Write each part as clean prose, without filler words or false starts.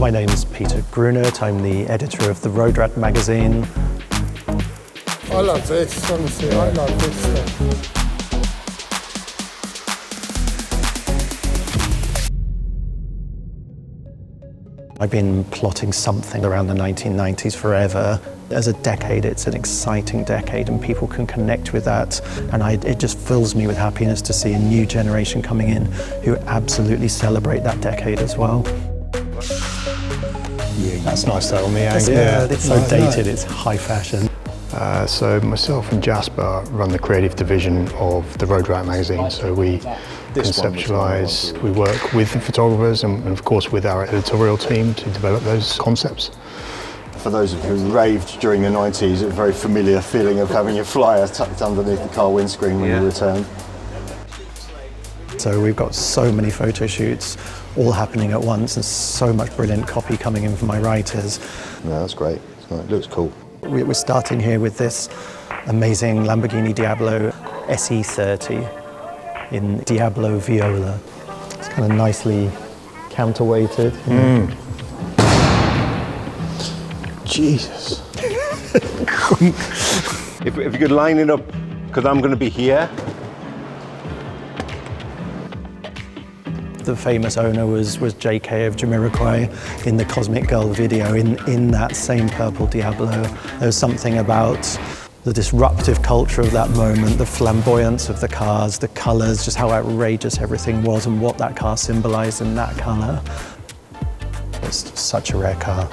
My name's Peter Grunert. I'm the editor of the Road Rat magazine. I love this, honestly, I love this stuff. I've been plotting something around the 1990s forever. As a decade, it's an exciting decade and people can connect with that. And it just fills me with happiness to see a new generation coming in who absolutely celebrate that decade as well. Yeah, that's nice though on the Yeah, it's so dated, it's high fashion. So myself and Jasper run the creative division of the Road Rat magazine. So we conceptualise, we work with the photographers and of course with our editorial team to develop those concepts. For those of you who raved during the 90s, a very familiar feeling of having your flyer tucked underneath the car windscreen when you returned. So we've got so many photo shoots all happening at once and so much brilliant copy coming in from my writers. No, that's great. It looks cool. We're starting here with this amazing Lamborghini Diablo SE30 in Diablo Viola. It's kind of nicely counterweighted. Jesus. if you could line it up, because I'm going to be here. The famous owner was JK of Jamiroquai in the Cosmic Girl video in that same purple Diablo. There was something about the disruptive culture of that moment, the flamboyance of the cars, the colours, just how outrageous everything was and what that car symbolised in that colour. It's such a rare car.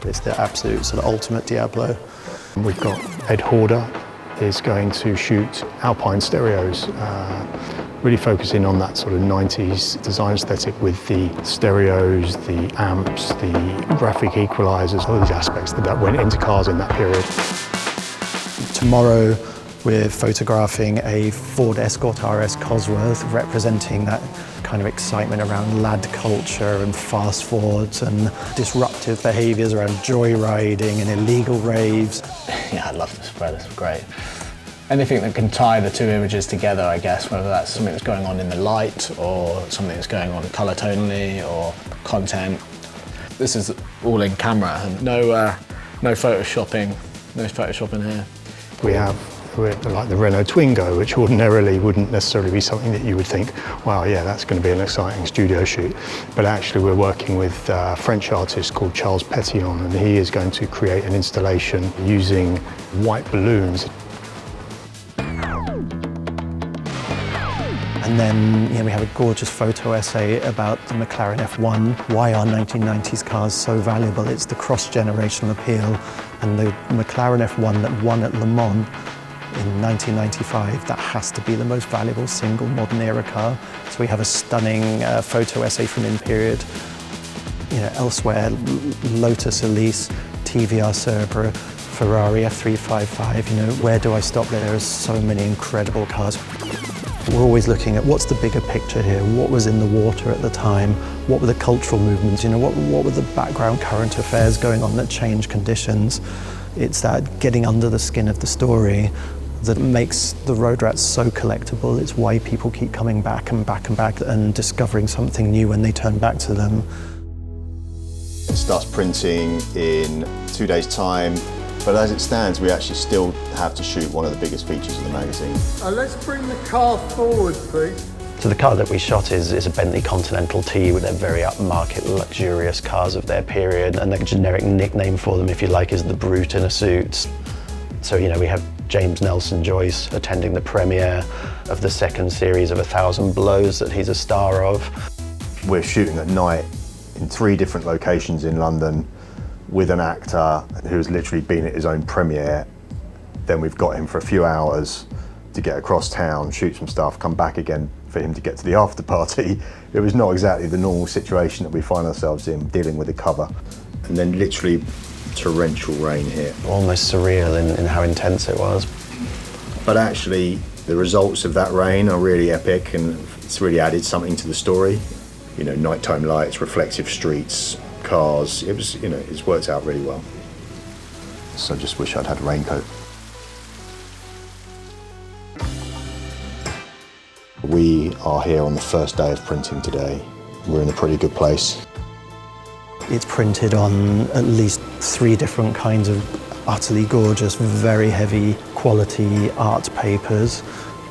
It's the absolute sort of ultimate Diablo. We've got Ed Horder is going to shoot Alpine stereos, really focusing on that sort of 90s design aesthetic with the stereos, the amps, the graphic equalizers, all these aspects that went into cars in that period. Tomorrow we're photographing a Ford Escort RS Cosworth representing that kind of excitement around lad culture and fast forwards and disruptive behaviours around joyriding and illegal raves. Yeah, I love the spread, it's great. Anything that can tie the two images together, I guess, whether that's something that's going on in the light or something that's going on colour tonally or content. This is all in camera and no photoshopping here. We have like the Renault Twingo, which ordinarily wouldn't necessarily be something that you would think, wow, yeah, that's going to be an exciting studio shoot. But actually we're working with a French artist called Charles Petillon, and he is going to create an installation using white balloons. And then we have a gorgeous photo essay about the McLaren F1, why are 1990s cars so valuable. It's the cross-generational appeal, and the McLaren F1 that won at Le Mans in 1995, that has to be the most valuable single modern era car. So we have a stunning photo essay from in period. Elsewhere, Lotus Elise, TVR Cerbera, Ferrari F355, where do I stop there? There are so many incredible cars. We're always looking at what's the bigger picture here, what was in the water at the time, what were the cultural movements, what were the background current affairs going on that changed conditions. It's that getting under the skin of the story that makes the Road Rats so collectible. It's why people keep coming back and back and back and discovering something new when they turn back to them. It starts printing in 2 days' time, but as it stands, we actually still have to shoot one of the biggest features of the magazine. Let's bring the car forward, please. So the car that we shot is a Bentley Continental T with their very upmarket, luxurious cars of their period, and the generic nickname for them, if you like, is the brute in a suit. So, we have James Nelson-Joyce attending the premiere of the second series of 1,000 Blows that he's a star of. We're shooting at night in 3 different locations in London with an actor who's literally been at his own premiere. Then we've got him for a few hours to get across town, shoot some stuff, come back again for him to get to the after party. It was not exactly the normal situation that we find ourselves in, dealing with the cover. And then literally torrential rain hit. Almost surreal in how intense it was. But actually, the results of that rain are really epic, and it's really added something to the story. Nighttime lights, reflective streets, cars. It was, it's worked out really well. So I just wish I'd had a raincoat. We are here on the first day of printing today. We're in a pretty good place. It's printed on at least 3 different kinds of utterly gorgeous, very heavy quality art papers.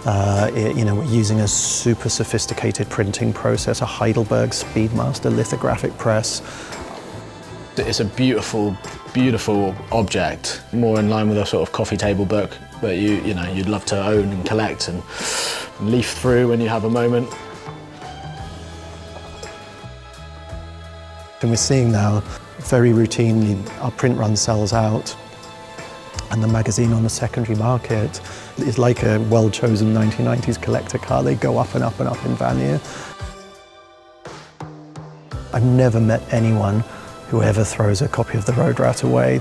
We're using a super sophisticated printing process, a Heidelberg Speedmaster lithographic press. It's a beautiful, beautiful object, more in line with a sort of coffee table book that you'd love to own and collect and leaf through when you have a moment. And we're seeing now very routinely our print run sells out, and the magazine on the secondary market is like a well-chosen 1990s collector car. They go up and up and up in value. I've never met anyone who ever throws a copy of The Road Rat away.